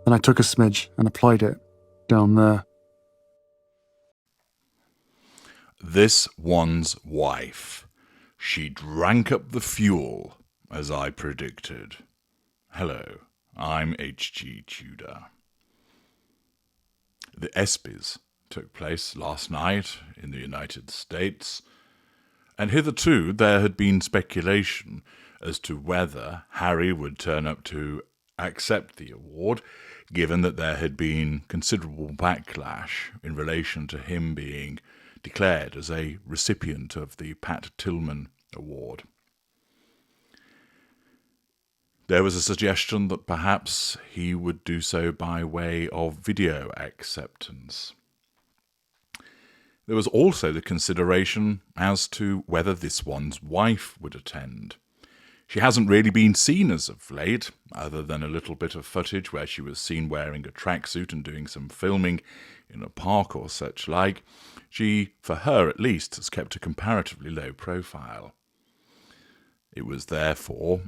Then I took a smidge and applied it down there. This one's wife. She drank up the fuel, as I predicted. Hello, I'm HG Tudor. The ESPYs took place last night in the United States, and hitherto there had been speculation as to whether Harry would turn up to accept the award, given that there had been considerable backlash in relation to him being declared as a recipient of the Pat Tillman Award. There was a suggestion that perhaps he would do so by way of video acceptance. There was also the consideration as to whether this one's wife would attend. She hasn't really been seen as of late, other than a little bit of footage where she was seen wearing a tracksuit and doing some filming in a park or such like. She, for her at least, has kept a comparatively low profile. It was therefore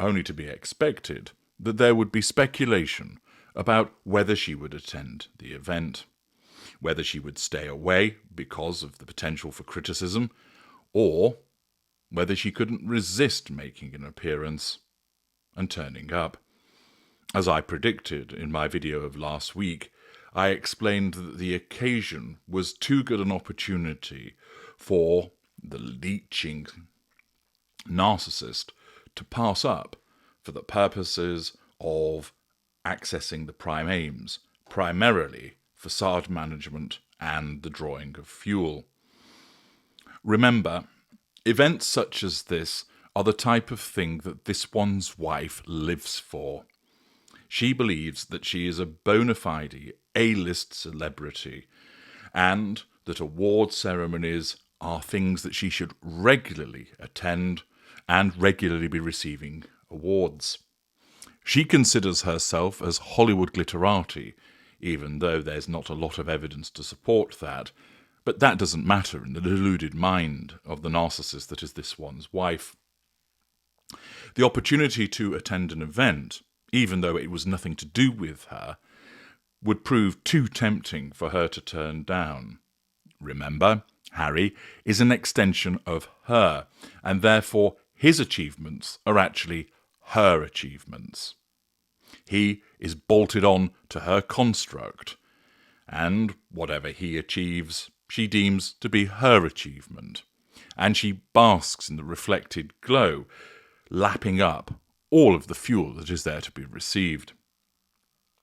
only to be expected that there would be speculation about whether she would attend the event, whether she would stay away because of the potential for criticism, or whether she couldn't resist making an appearance and turning up. As I predicted in my video of last week, I explained that the occasion was too good an opportunity for the leeching narcissist to pass up for the purposes of accessing the prime aims, primarily facade management and the drawing of fuel. Remember, events such as this are the type of thing that this one's wife lives for. She believes that she is a bona fide A-list celebrity, and that award ceremonies are things that she should regularly attend and regularly be receiving awards. She considers herself as Hollywood glitterati, even though there's not a lot of evidence to support that. But that doesn't matter in the deluded mind of the narcissist that is this one's wife. The opportunity to attend an event, even though it was nothing to do with her, would prove too tempting for her to turn down. Remember, Harry is an extension of her, and therefore his achievements are actually her achievements. He is bolted on to her construct, and whatever he achieves, she deems to be her achievement, and she basks in the reflected glow, lapping up all of the fuel that is there to be received.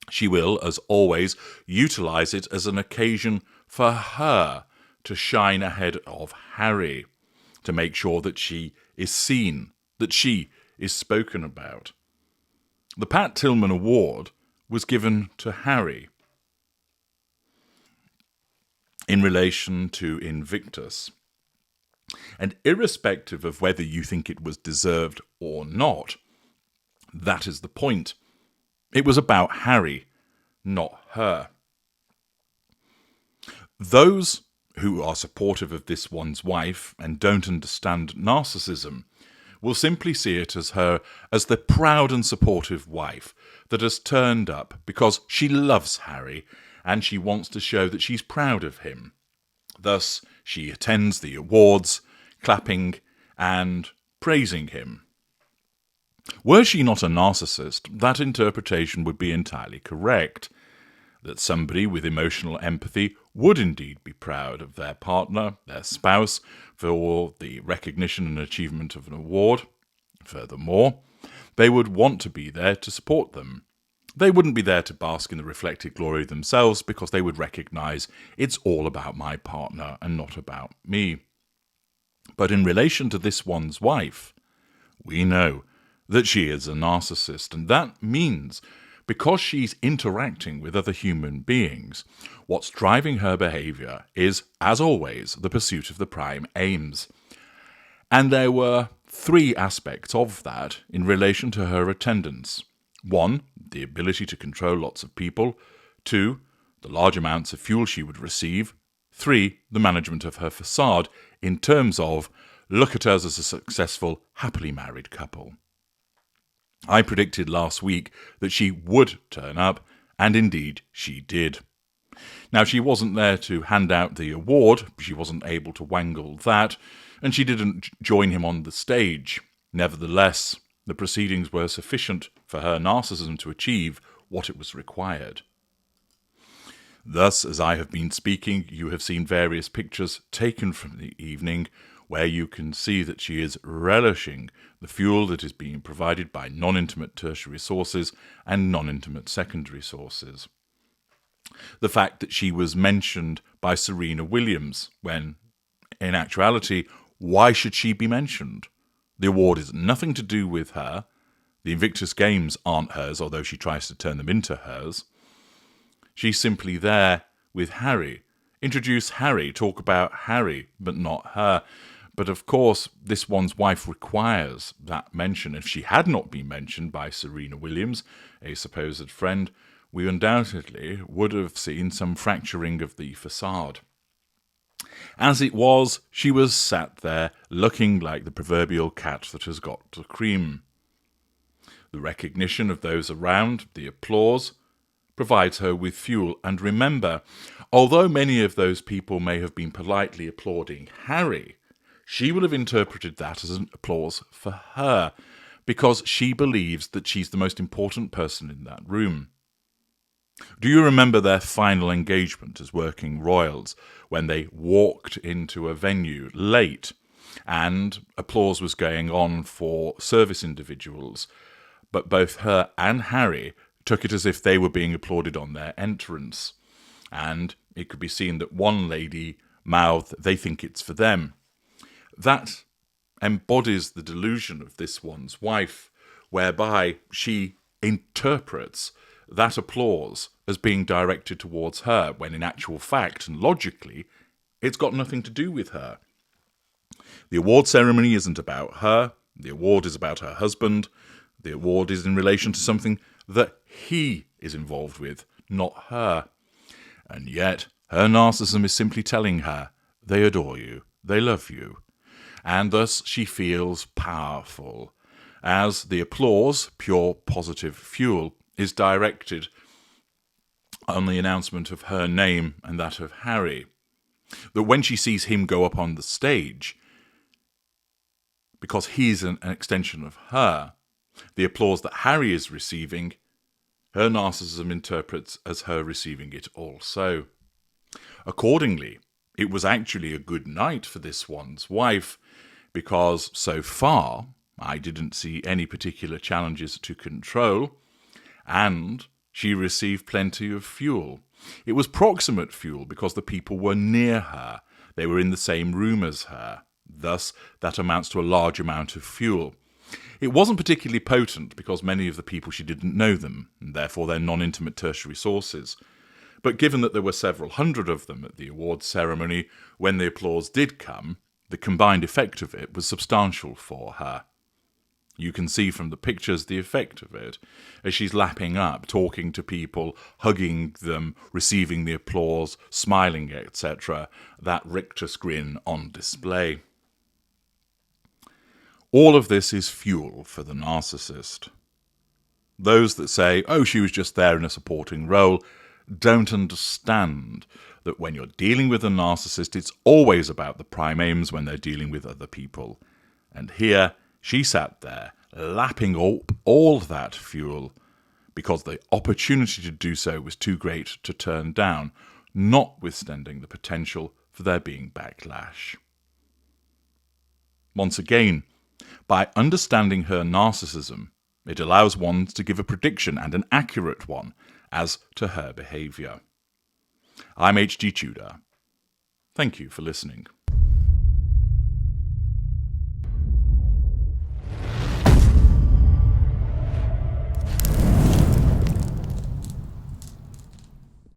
She will, as always, utilize it as an occasion for her to shine ahead of Harry, to make sure that she is seen, that she is spoken about. The Pat Tillman Award was given to Harry in relation to Invictus. And irrespective of whether you think it was deserved or not, that is the point. It was about Harry, not her. Those who are supportive of this one's wife and don't understand narcissism will simply see it as her as the proud and supportive wife that has turned up because she loves Harry and she wants to show that she's proud of him. Thus, she attends the awards, clapping and praising him. Were she not a narcissist, that interpretation would be entirely correct, that somebody with emotional empathy would indeed be proud of their partner, their spouse, for the recognition and achievement of an award. Furthermore, they would want to be there to support them. They wouldn't be there to bask in the reflected glory themselves because they would recognise it's all about my partner and not about me. But in relation to this one's wife, we know that she is a narcissist, and that means because she's interacting with other human beings, what's driving her behaviour is, as always, the pursuit of the prime aims. And there were three aspects of that in relation to her attendance. 1, the ability to control lots of people. 2, the large amounts of fuel she would receive. 3, the management of her facade in terms of, look at us as a successful, happily married couple. I predicted last week that she would turn up, and indeed she did. Now, she wasn't there to hand out the award, she wasn't able to wangle that, and she didn't join him on the stage. Nevertheless, the proceedings were sufficient for her narcissism to achieve what it was required. Thus, as I have been speaking, you have seen various pictures taken from the evening where you can see that she is relishing the fuel that is being provided by non-intimate tertiary sources and non-intimate secondary sources. The fact that she was mentioned by Serena Williams, when, in actuality, why should she be mentioned? The award is nothing to do with her. The Invictus Games aren't hers, although she tries to turn them into hers. She's simply there with Harry. Introduce Harry, talk about Harry, but not her. But of course, this one's wife requires that mention. If she had not been mentioned by Serena Williams, a supposed friend, we undoubtedly would have seen some fracturing of the facade. As it was, she was sat there looking like the proverbial cat that has got the cream. The recognition of those around, the applause, provides her with fuel. And remember, although many of those people may have been politely applauding Harry, she will have interpreted that as an applause for her, because she believes that she's the most important person in that room. Do you remember their final engagement as working royals, when they walked into a venue late and applause was going on for service individuals, but both her and Harry took it as if they were being applauded on their entrance, and it could be seen that one lady mouthed, "They think it's for them." That embodies the delusion of this one's wife, whereby she interprets that applause as being directed towards her, when in actual fact and logically, it's got nothing to do with her. The award ceremony isn't about her. The award is about her husband. The award is in relation to something that he is involved with, not her. And yet, her narcissism is simply telling her, they adore you, they love you. And thus she feels powerful, as the applause, pure positive fuel, is directed on the announcement of her name and that of Harry. That when she sees him go up on the stage, because he's an extension of her, the applause that Harry is receiving, her narcissism interprets as her receiving it also. Accordingly, it was actually a good night for this one's wife, because so far I didn't see any particular challenges to control, and she received plenty of fuel. It was proximate fuel because the people were near her. They were in the same room as her. Thus, that amounts to a large amount of fuel. It wasn't particularly potent because many of the people she didn't know them, and therefore they're non-intimate tertiary sources. But given that there were several hundred of them at the awards ceremony, when the applause did come, the combined effect of it was substantial for her. You can see from the pictures the effect of it, as she's lapping up, talking to people, hugging them, receiving the applause, smiling, etc., that rictus grin on display. All of this is fuel for the narcissist. Those that say, oh, she was just there in a supporting role, don't understand that when you're dealing with a narcissist, it's always about the prime aims when they're dealing with other people. And here, she sat there, lapping up all that fuel, because the opportunity to do so was too great to turn down, notwithstanding the potential for there being backlash. Once again, by understanding her narcissism, it allows one to give a prediction, and an accurate one, as to her behaviour. I'm H.G. Tudor. Thank you for listening.